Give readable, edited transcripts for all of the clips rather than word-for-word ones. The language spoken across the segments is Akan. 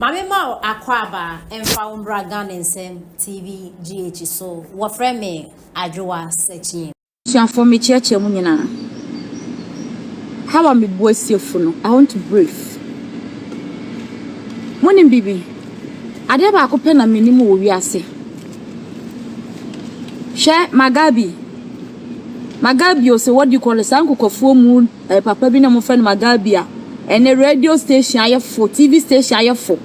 Mami ma akwaba emfa umbra Ghana TV GH so wofre me adwoa sechi for me church mu nyina. How am I boisiefo no? I want to brief. Morning bibi. Ade ba akopɛ na menimu wo wiase. She Magabi o say what do you call it? Sankokofo mu papa bi na mo fa no Magabi a. Ene radio station ayefo, TV station ayefo.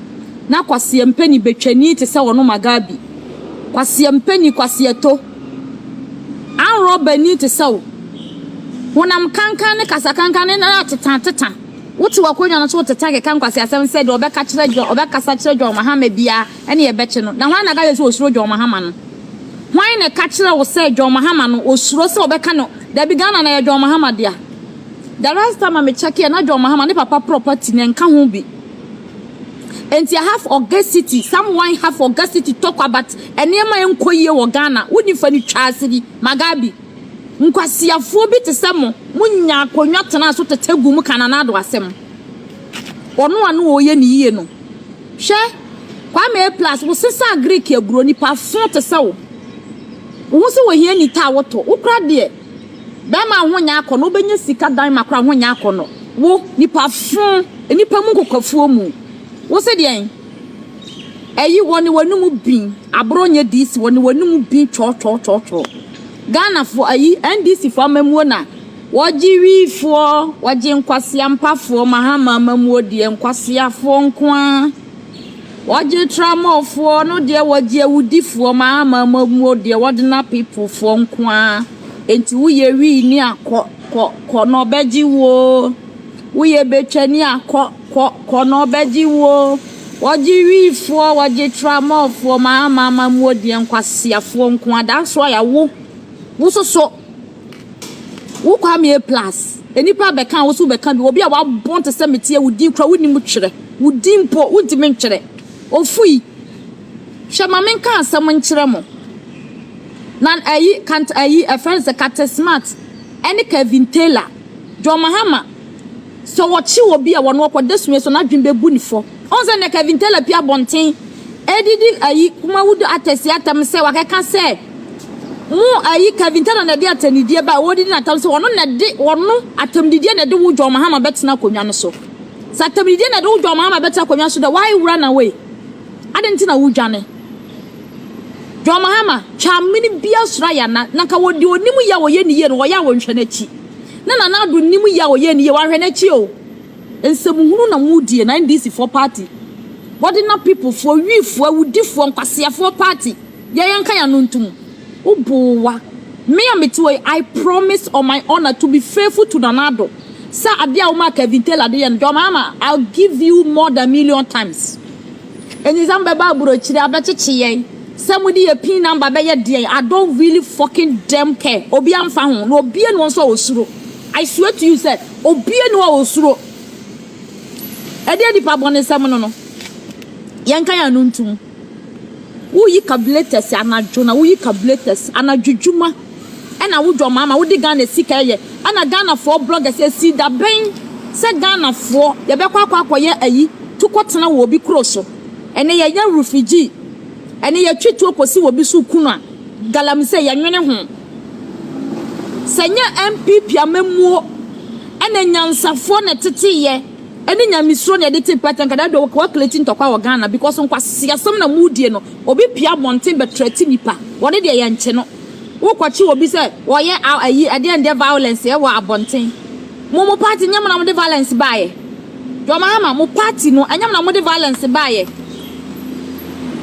Na kwase mpani betwani te se wono Magabi. Kwase mpani kwase eto. An robani te se wo. Wonam kankan ne kasakankan ne na tetan. Wotu wakonya no so tetake kan kwase asem said obeka kire jo obekasa kire jo Mahama bia ene ye beche no. Na wan na ga yeso osuro jo Mahama no. Why na ka kire wo say jo Mahama no osuro se obeka no. Da bi Ghana na ye jo Mahama dia. The last time I check here na jo Mahama ne papa property ne nka ho bi. And you have audacity, someone have audacity talk about enema enkoye wo Ghana. Woni fa ni twasiri Magabi. Nkwasiafo bi te semo munya akonwa tena so tetegu mu kanana do asem. Ono anu oye ni yiye no. Hwe Kwame plus wo sesa Greek eburo nipa fon te se wo. Wo se wo hia ni ta woto. Wo kra de ba ma honya akono obenya sika dan makra honya akono. Wo nipa fon nipa mu kokofuo mu. Wo se de eyi woni wonu mu bin abronye dis woni wonu mu bin cho Ghana for ayi NDC for mamuo na woji wifo woji nkwase ampafo Mahama mamuo de nkwase afo nkoa woji tramofo no de woji awudifo Mahama mamuo de wodena people for nkoa enti wuye wi ni akọ no beji wo wuye betwani akọ no beji wo woji wifo woji tramofo Mahama mamuo de nkwase afo nkoa that's why awo so wo Kwame plus enipa beka wo so beka bi obi a wa bon te se metie wudin kra woni mu twere wudin po wudi men twere ofui hwema men kan asem nkyere mo nan ayi kant ayi a friend the cat smart any Kevin Taylor Jo Mahama so wachi obi a wono okodesume so na dwembe bu ni fo onse ne Kevin Taylor pia bonten edidi ayi kuma wudu atesi atam se wakeka se mu ayi Kevin Taylor na de atanidie ba wodi na tam so wono na de wono atamdidie na de wo Jo Mahama betena konwa no so satamdidie na de wo Jo Mahama betena konwa so da why run away adenti na wo dwane Jo Mahama chamini bia sura ya na ka wodi onimu ya wo ye ni ye no wo ya wo nhwe na chi na adu nimu ya wo ye ni ye wa hwe na chi o ensemuhunu na mudie na NDC for party wodi na people for wifo awudifo nkwase for party ye yanka ya no ntum Ubuwa. Me ametiwe, I promise on my honor to be faithful to Nanado. Sa adia uma Kevin Taylor de and Mahama, I'll give you more than 1,000,000 times. And is ambaba burochiri abachichi. Somebody a pin number by your day. I don't really fucking damn care. Obi amfa ho. No obi enu so osuro. I swear to you, sir. Obi enu osuro. Ede di pa bone sam no. Yanka ya nuntum. Uyi kabiletes anadwo na uyi kabiletes anadwudwuma ena wo Jo Mahama wo di Ghana sika ye ana Ghana for bloggers esi da ben se Ghana for ye be kwakwa ye ayi tukotena wo bi kroso ene ye refugee ene ye twitu okosi wo bi su kunu a galam se ye nwene ho senya MPP amamuo ene nyansafo na tete ye eni nyamisro na edite pattern kada do kwa kletin tokwa wo Ghana because nkwase asem na mudie no obi pia bonten betrati nipa wode de ye nche no wo kwachi obi se wo ye ayi ade ande violence ye wo abonten mo party nyam na mo de violence baaye Jo Mahama mo party no anyam na mo de violence baaye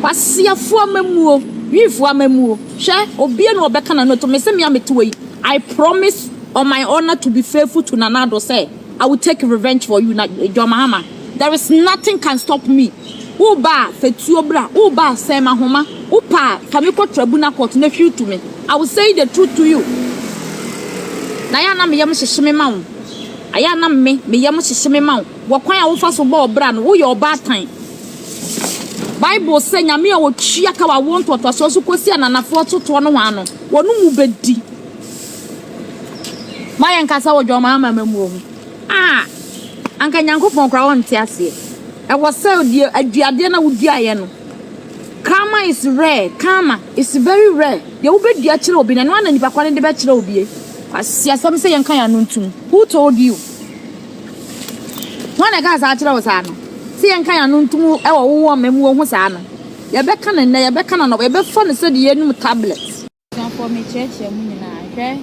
kwasiafo amamuo wifo amamuo hwe obi no obeka na no to me se me ameto yi I promise on my honor to be faithful to Nanado say I will take revenge for you, Jo Mahama. There is nothing can stop me. Uba fetuobra, uba sema homa, upa kamiko tribunal court nephew to me. I will say the truth to you. Nayana me yam shishime ma. Ayana me yam shishime ma. Wakwan ya wofa so ba obra no wo your bad time. Bible say Nyame wo twia ka wa won to so so kosi ananafo toto no ho ano. Wonu mu bedi. Mayan kasa wo Jo Mahama mamuo. Anka Nyankopon kra won te ase I was so dear Adriana would die. Karma is rare. Karma is very rare. You will be the actual bin and one and if I call the bachelor be. I see some say and who told you? One I got out was Anno. See and Kayanuntu, our woman was Anno. Yabekan and Yabekan and Webber fun said the new tablets. For me, church, okay?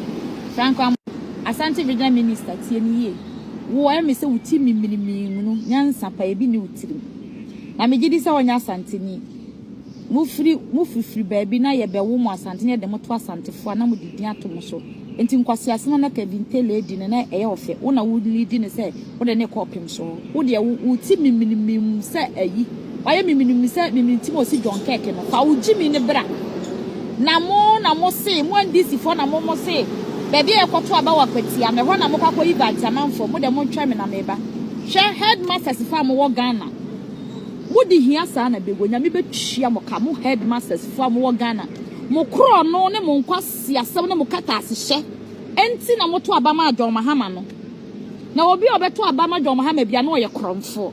Franco, Asante Virginia Minister, TNE. Who I may say with Timmy Minimum, Yansa, Pay new Tim. I may get this on Yasantini. Move free, baby. Now, you be woman, Santini, the Motua Santi, for an amount of Diatomoso. And Tim Quasiasana Kevin Taylor dinner air of it. One I would lead in a say, what a neck of him so. Would you Timmy Minimum say a ye? Why am I minimum said me Timothy John Cake and how would Jimmy in the bra? Namo say, one this if one a say, baby, I got to about Petty and the one I'm a boy back a man for more than one time in a neighbor. Share headmasters if I'm a Ghana. Would he hear son a big when you be Chiamocamu headmasters from Ghana? Mokro no ne Monquasi as some Mocatas share. And sin a moto Abama John Mahama. Now will be over to Abama John Mahama Biano your crumb for.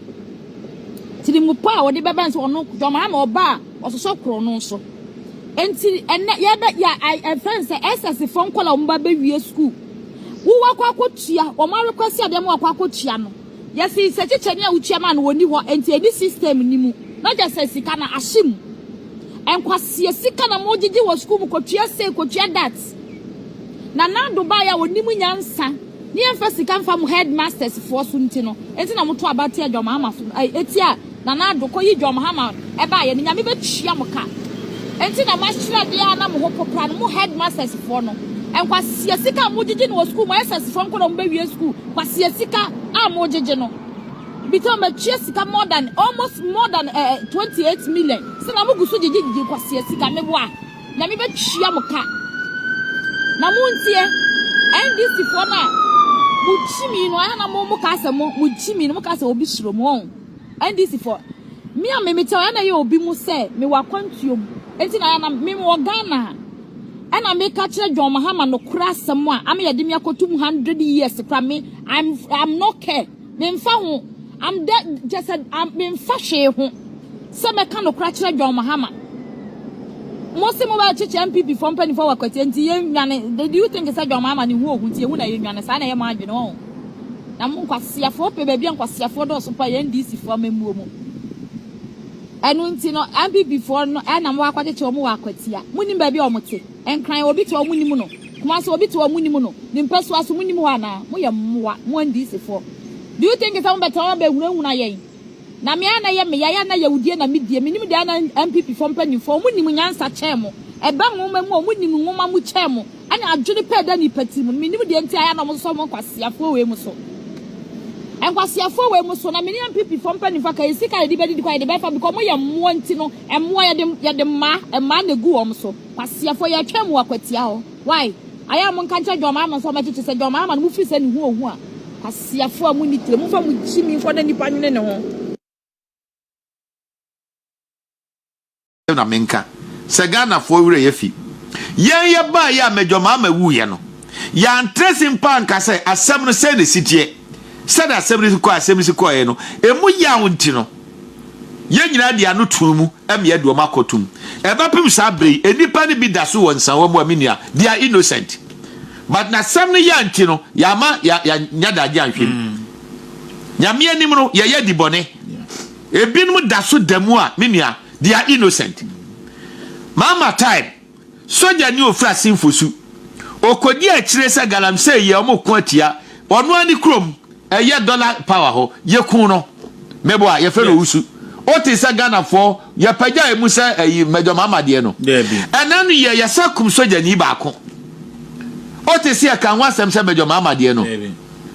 Till the Mupa or the Babans or no John Mahama or bar or so chronoso. And I friends say as a phone call on baby school. Who walk chia or my request them walk chiano. Yes, he's such a channel chairman when you want enter this system nimu. Not just as he can ashim. And quasi a sick and a moji was school coachia say coachia that. Nana Dubaya would nimu yansa. Near first come from headmasters for Suntino. And then I'm to about your mamma. It's ya. Nana Dokoyi John Mahama. Eba and Yamiba Chiamoka. And then a master Diana Mohopo headmasters for no. And was Siasika Mojin was school, my assess from Columbia School, was Siasika Mojino. Become a Jessica almost more than 28 million. So I'm going to do was Siasika Mewa. Namiba Chiamoka. Namuntia, and this before now. Muchimi, no, I am a Momocasa, Muchimi, no Casa Obisro. And this before me, I may tell you, Bimu say, me wa quantum. And then I am Mimo Ghana. And I make catch John Mahama no crass someone. I mean, I didn't go 200 years from me. I'm not care. Then found I'm dead. Just said I'm being fashion. Some kind of crash John Mahama. Most of my church MPP from Penny for a question. Do you think it's a John Mahama who would you when I understand? I imagine all. I'm going to see a 4 baby and was a 4 doors of NDC for me. And when you know, MPP before no, and I'm walking to a more aquatia. Winning baby or motive. And crying will be to a winimono. Master will be to a winimono. The person was winimoana. We are one DC for. Do you think it's on better when I am? Namiana Yamiana Yahudiana media, Minimiana MPP from Penny for Winimansa Chemo. A bang woman more winning woman with Chemo. And I do the pedani petit, minimum the entire animal someone was a 4 emuso. And was your 4 emuso, a million people from Penny for a sick I debated quite the better because we are wanting and why the ma a man the go so. Was your for your chemo work with yao. Why? I am on country your mamma so much to say your mamma and Muffis and who are. Was your 4 minutes to move from with Jimmy for any panel no. Na menka Sagana for yefi ya ba ya mejo mama wuye no ya antresim panka say asem no say the city said assembly ko ye no emu ya wonti no ye nyina dia no tumu em ye do makotum e ba pim sabre enipa ne bi da so wonsan wo mo aminia they are innocent but na asem no ya nti no ya ma ya nyada dia nhwem nyame anim no ye ye dibone ebinum da so damu a minia they are innocent. Mama time. Soja ni ofra sinfosu. Okodi a kire se galam se ye omo kwatia. Ono ani krom eye dollar power ho ye kun no. Mebo a ye fe no usu. O te se Ghana for ye pagya emu se mejo mama de no. Enanu ye yesa kum soja ni ba ko. O te se kan wasem se mejo mama de no.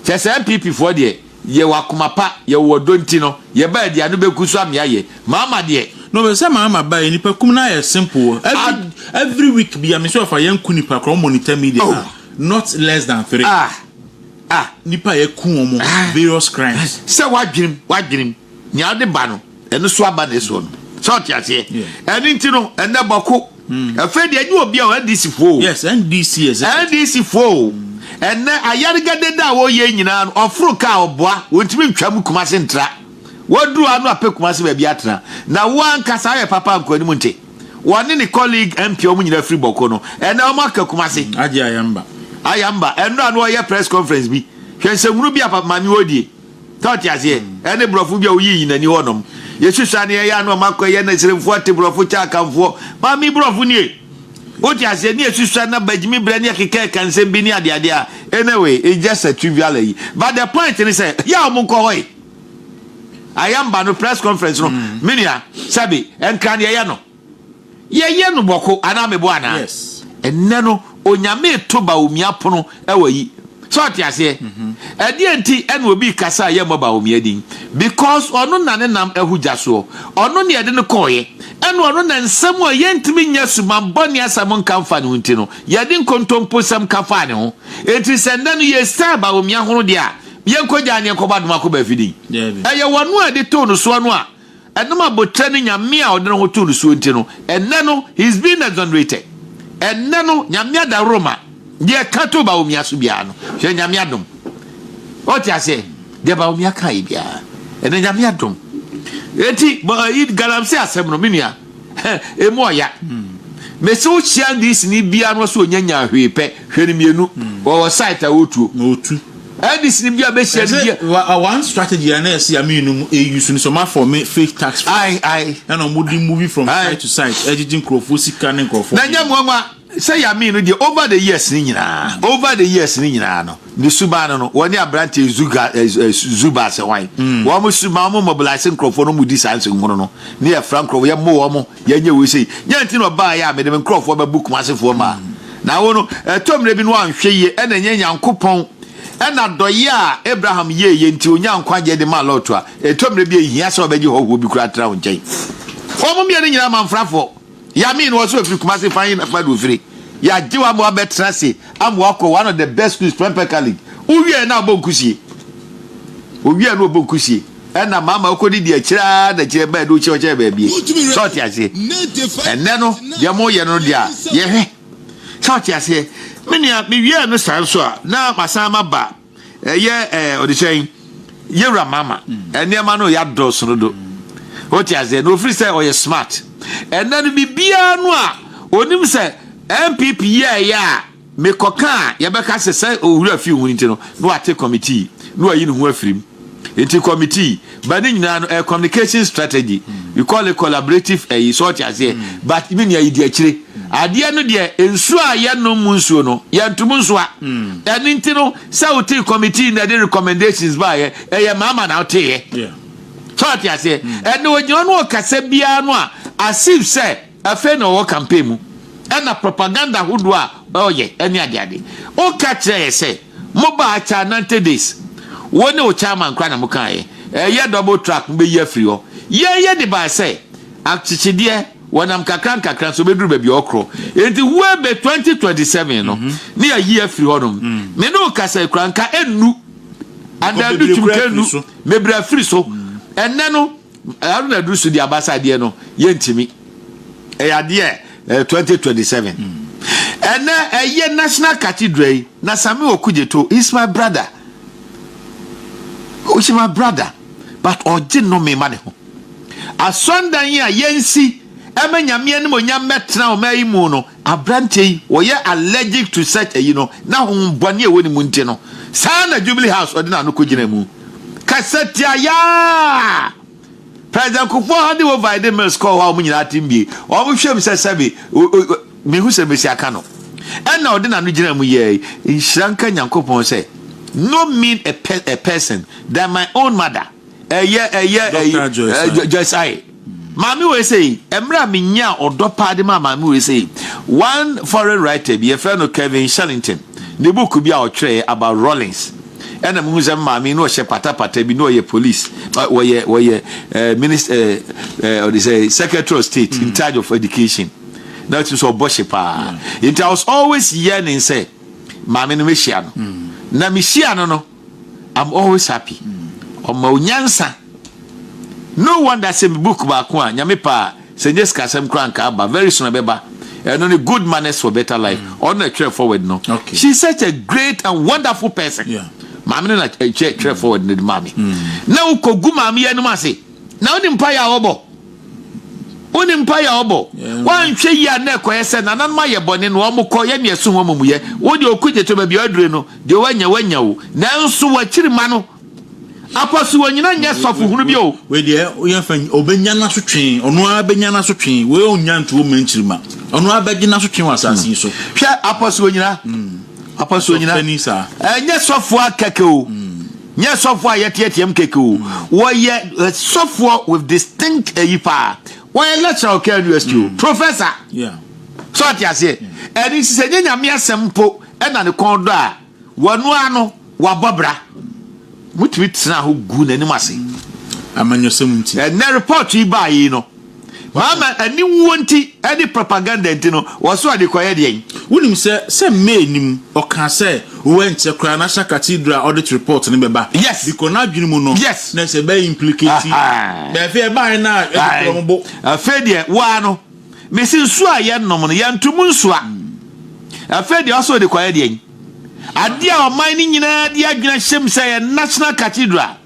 Che se MPP for de ye wakoma pa ye wodonti no ye ba dia no beku so amia ye mama de no be say mama ba ni pa kum na ye simple every week be am so for yan kuni pa kro monitor media not less than 3 nipa ye ku omo various crimes say wadwirim nya de ba no eno so aba na so no so tiase eni nti no ene bako afa de eni obi a NDC fo yes NDC fo ene ayarga de da wo ye nyina ofuru ka oboa wontimi ntwam kuma sentra wodru anu apekumase ba bi atena na wan kasa ye papa nkwani mu nte woni ne colleague MP omu nyina free boko no ena o maka kumase aje ayamba enu anu ye press conference bi hwensewuru bi apapa mami odie toti ase ene brofu bi oyi yinani honom yesusa ne ye anu makoye na siremfo te brofu cha kamfo mami brofu nie oti ase ne yesusa na bajimi brani akeka kansem bi ni ade a anyway it's just a trivial but the point is say ya omunko hoy ayamba no press conference no minia sabi enkan ye no boko ana mebo ana yes enne no onyame toba omia pono ewayi so ati ase edi enti ene obi kasa ye moba omia din because ono na ne nam ehuja so ono ne ede ne koye ene ono na nsem o ye ntimi nya suma boni asam nkamfa ne hunti no ye din kontompo sam kafa ne ho enti senda no ye star ba omia hono dia ye nkoja ne nkoba dum akoba fidi eye wonu ade to no so no a enoma botre ne nyame a ode no to no so enti no enne no he's been exonerated enne no nyame da Roma de kato ba omia so bia no hwe nyame adom oti ase de ba omia kai bia ene nyame adom eti ba yid galamse asem no minia emu oya meso chia dis ni bia no so onyanya hwepe hwe ni mienu wo site a wotu this ni bia be share bia one strategy and see I mean use so much for me fake tax I and moving from side to side editing crofo canning crofo na nyamwa say I mean over the years ni nyina no the subano no woni abrante zuba se wan wo mo suba mo mobilize crofo no mu di sanse ngoro no ne ya frank crofo ya mo wo mo ya nya we sei nya nti no ba ya me de crofo ba book masefo ma na wo no tomre bi no anhwe ye ena nya nyankopon ena doye a Abraham ye nti onyankwaje de ma loto a etomre bi ehia se obeji hoho bi kura tra wonchen omo bia ni nyina manfrafo ya mean was so free kumase fan na fa do free ya jiwa mo abetra se amwako one of the best schools Premier League uwie na bonkusie uwie na bonkusie ena mama okodi di akira da kire ba do chi oche ba bi short ya se enne no dia mo ye no dia ye hwe short ya se menia me wie no san so a na masama ba ye odichen yewra mama ene ma no ya do so do what ya say no free say or you smart and then bibia no a onim say MPP ya me koka ya beka say owura fi hu nti no ate committee no ayi no hu afirim enti committee but nyina no communication strategy we call it collaborative sort ya say but me ya idi akire ade no de ensu a ye no munsuo no ye ntum nso a eni nti no say uti committee na the recommendations ba ye mama na uti ye thought ya say and no you no kasa bia no a asif say afa no wo campaign mu na propaganda hudu a oye eni ade o ka kire say mo ba cha 90 days woni o chairman kwa na mo kan ye double track be ye free ho ye de ba say akchichide wonam kakran so beduru ba bi okro enti we be 2027 no ne ya ye free ho no me no kasa kranka enu anda du tumkenu me bra free so enne no aruna du so di abasa de no ye ntimi ya de 2027 enne ye national cathedral na sami okujeto is my brother my brother but oje no me mane ho asondan ya yensi emanyame ne monyam metra o mai mu no abrante wo ye allergic to such na ho bone e woni mu nti no sana Jubilee House odina no kogina mu kasetia ya President Kufuor hadi wo vide mail score wa mu nyina timbi o mu hwem sesabe me hu se besi aka no ena odina no gina mu ye nhranka nyankopon say no mean a person than my own mother just I mami we say emra minya odopa de mami we say one foreign writer be a friend of Kevin Shellington the book be our tray about Rawlings and a museum mami no she patapata bi no ye police we minister or they say secretary of state in charge of education that is Oboshipa it was always yearning say mami no mehia no na mehia no I'm always happy o ma onyansa no wonder say book ba ko a nyame pa senjes kasem kranka ba very soon beba and only good manners for better life on the trail forward no she's such a great and wonderful person maame no na twerɛ forward ne maame na ukogu maame ye no ase na oni mpa ya obo oni mpa ya obo wan hwe yi na ekoye se na nanma ye bone no o mukọ ye ne esu ho mumu ye wo de okuje to ba bi adure no de wanya wo na nso wa kirima no aposu wonyina nya sofo hunu bi o we de ye fa obenya na so twen ono abenya na so twen we onya nto o menchirima ono abegi na so twen wasasi so hwe aposu wonyina aposu wonyina nya sofo akake o nya sofo ayetietiem keke o wo ye sofo with distinct yipa wo ye lecturer okay university professor so atiase eni sise nyame asempo na ne kondo a wonu ano wabobra mutwitsna ho gu nanim ase amanyosemunti na report yi ba yi no mama ani wonti any propaganda ntino woso ade koye de wonim se menim oka se wo enche kra na sha cathedral audit report ne beba yes because na dwene mu no yes na se be implicate be fe ba na ekrombo afa de wa no mesin su a ye nom no ya ntumu nsu a afa de oso de koye de ade a oman ni nyina de adwena hyem se national cathedral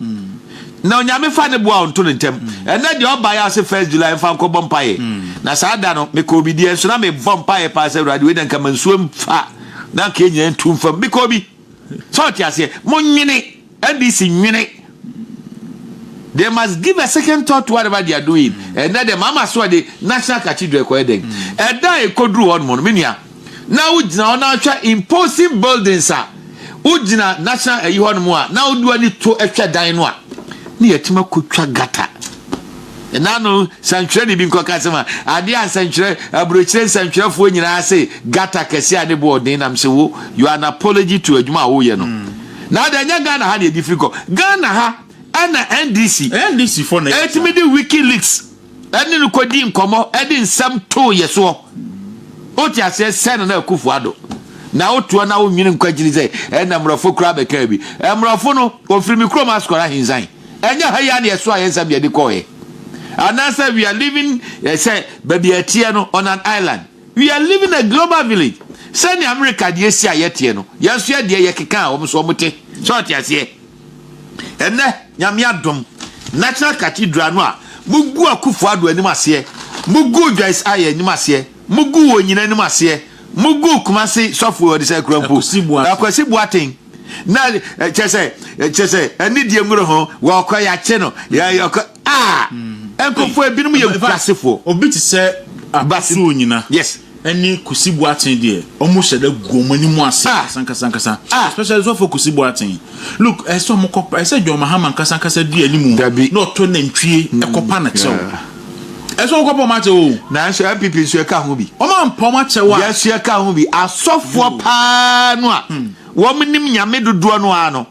na onyame fa ne boa onto ntem na de oba ya se 1st July fa ko bompaye na saada no me ko bi die so na me bompaye pa se radio we dan ka mansuom fa na ka nyina ntum fa bi ko bi so tiase mo nwene NDC nwene they must give a second thought to whatever they are doing and na the mama so the national cathedral ko eden e da e kodru on mo menia na ugina ona atwa imposing buildings a ugina national eyi hon mo a na odu ani to atwa dan no a ni yatima kotwa gata enano sanchire ni bi nkoka sema ade an sanchire abrochire sanchire fo nyina ase gata kese ade bo odin nam se wo you an apology to adwuma wo ye no na da nya Ghana ha de difficult Ghana ha ana NDC for na etimi di WikiLeaks ene no kodi nkomo ede nsam to ye so oti ase sen na akufu ado na otuo na wo nwini nkwagiri ze ena mrofo kura beka bi mrofo no ofiri mi krom askora hinzan enya ha ya na yeso ayensa bia de koye anasa we are living say baby atie no on an island we are living a global village send America de esi ayetie no yeso ya de yekeka wo so mote so oti ase enne nyame adom national cathedral no a mugu akufu ado anim ase mugu Joyce aye anim ase mugu wonyina anim ase mugu kumase sofo de say krampo akwasi buaten na chese ani die ngoro ho wa okwa ya che no ya enkofo ebinum ye kwasefo obi ti se abasu onyina yes any kusibu aten de omo shede gomani mu ase sankasa especially so for kusibu aten look so mo ko say John Mahama sankasa di animu no to nantwie ekopa na chew eso ko po ma che o na so MPP so ka ho bi o ma mpo ma che wa yes so ka ho bi asofo pa no a wo mnim nyame dodo no a no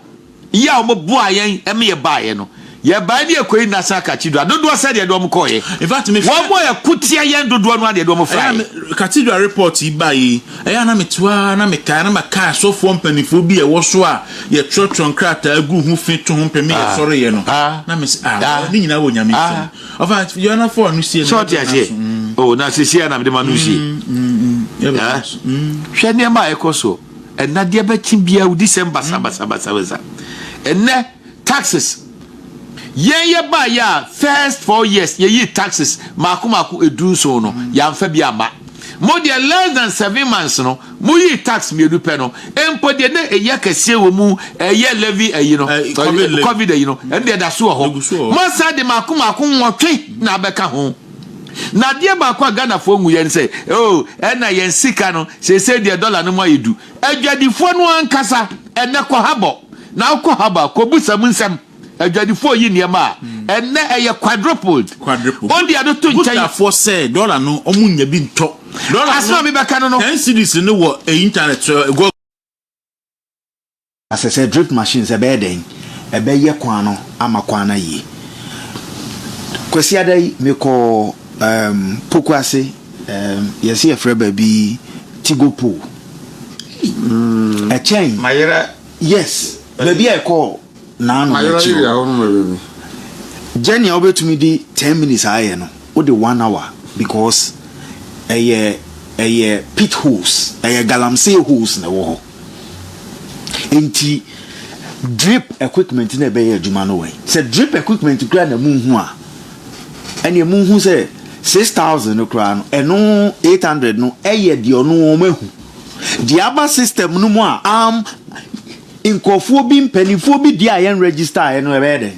ya o mo bo ayen e me ye baaye no ye ba ni ekoi na saka chidwa dodo se de do mo koye in fact me wo boy kutia yen dodo no de do mo fry cathedral report ibayi eya na metua na meka na maka so fo mpanifo bi e wo so a ye trotron krata agu hu fi to hu pemi ye sore ye no na me ni nyina wo nyame sen of fact you na for no sie short ya je oh na se sie na me de manu sie hwe ne ma ekoso na de ba chimbia u December sabasa enne taxes ye ba ya first 4 years ye yi taxes maku edu so no ya mfa bi aba mo de less than 7 months no mo yi tax me edu pe no empo de na eye kase wo mu eye levy eyi no covid eyi no e de da so ho mo sa de maku nwotwe na beka ho na de ba kwa Ghana fo ngu yen say oh na yen sika no se de dollar no mo yedu adwadifo no ankasa ene ko habo na ko haba ko busam nsam adwadifo yi niema ene eye quadrupled on the other to ncha for say dollar no omunya bi nto dollar asma mi beka no 10 cedis no wo internet go asese drip machines e be den e be ye kwan no ama kwan na yi kwesi adai me ko pokwase yesi e freba bi tigopo a chain mayera yes baby I call na no mayera Jenny obetumi di 10 minutes aye no o de 1 hour because pit holes galamsey holes na wo ho enti drip equipment na be adwuma no way say drip equipment kura na munhu a ene munhu say 6,000 no kura no eno 800 no eye de ono o mahu the aba system no mu a inkofo bi mpanifo bi dia yen register no ebe de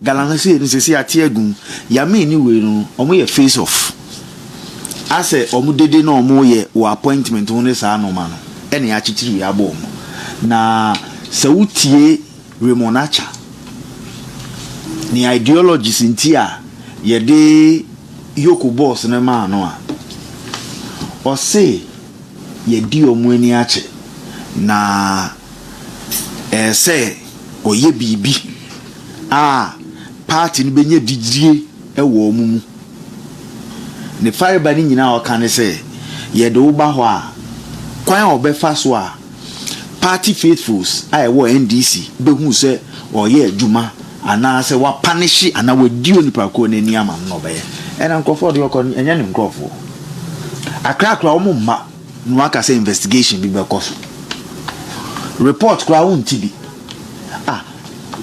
galanga say no say ate agun ya me ni we no omo ye face off ase omo dede na omo ye wo appointment wo ne sa no ma no ene ya chichiri ya bo na sautie remonacha ni ideologies intia ye de yoku boss na ma no a o say ye di omo ani ache na say oye bibi party ni benye digrie e wo omumu ne fiber ni nyina o kan say ye de wo ba ho a kwan obefa so a party faithfuls I wo NDC be hu say oye adwuma ana say wa punish ana wa di onipa ko na ni ama no be and ankofo de okọ enya ne nkofo akrakra o mumma no aka say investigation bi be koso report kra won tibi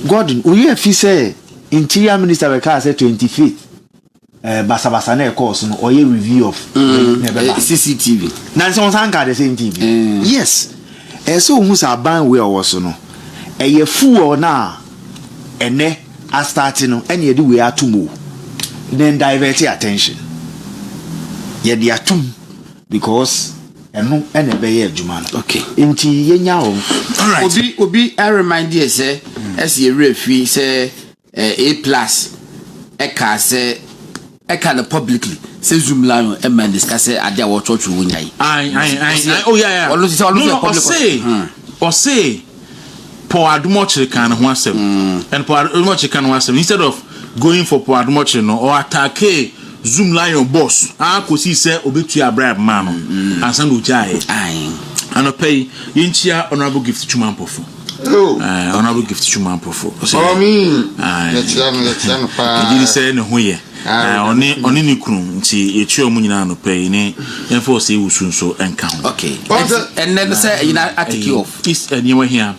Gordon we have say interior minister be ka say 25th basa na course no oye review of CCTV nanse on sanka the same TV yes so hu sa ban we owo no eye fuo na ene a start no ene de we atomo then divert attention ye de atom because eno ene be ye adwuma no okay enti yenya o obi I remind you say as ye refi say A+ eka say eka na publicly say Zoom line e man discuss ade a watch wo nyai oh yeah or say Paul Adumoche kan ho asem and Paul Adumoche kan ho asem instead of going for Paul Adumoche no or attack Zoom line boss akosi say obetu abrab man no ansan do jai anopay yinchia honorable gift chumampofo honorable gift chumampofo for me let's pa did say no ho ye oni ni kru nti echi omu nyina no pay ni enfo say wusunso enka ho okay and then say you article of is anywhere here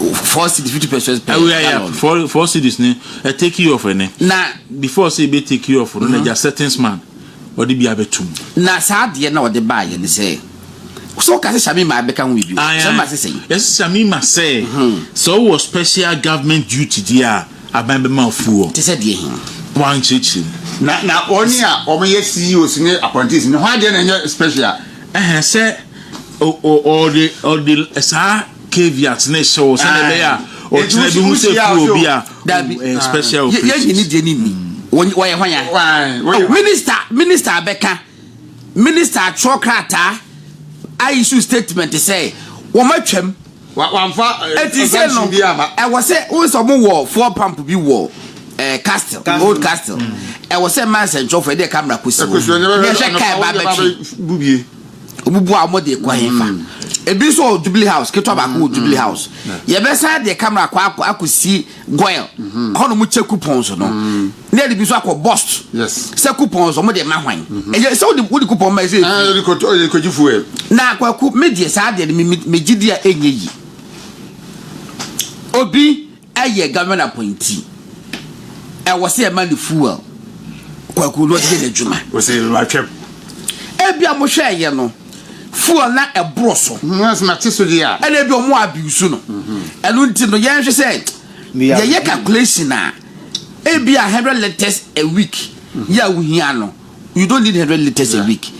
4 cities 50% per four cities ni take you off any na before say be take you off no na just settings man or the be abetum na saade na o de ba ye ni say so ka say Shami ma be kan we bi Shami say yes Shami ma say so was special government duty there abambe ma fuo te say de one chichi na oni a o me CEO sine apprentice ni ho ade na special say all the sa caveats na show say na be ya o tina bi hu say fuo bi a special ye ni de ni wo ye hwan minister abeka minister chokrata I issue statement say wo matwam wamfa say no e was say wo so mo wo 4 pump bi wo castle old castle e was say man say for the camera kusi ye she kai ba bubie obubu amode kwa hefa ebi so Jubilee House ketwa ba ko Jubilee House ye be say the camera kwa akosi goil hono mu che coupons no na de bi so akọ bust yes say coupons mo de mahwan e say wo de coupon ma say ko jifu na kwa ku media sa de me gidia enye yi obi aye government appointee e was say man the fuel kwa ku lo de adwuma we say watwem e bia mo hwe ye no fuel na e broso na tiso dia e na bi o mo abuse no elu nti no ye hwe say ye calculation na e bia 100 liters a week ya wo hia no you don't need 100 liters a week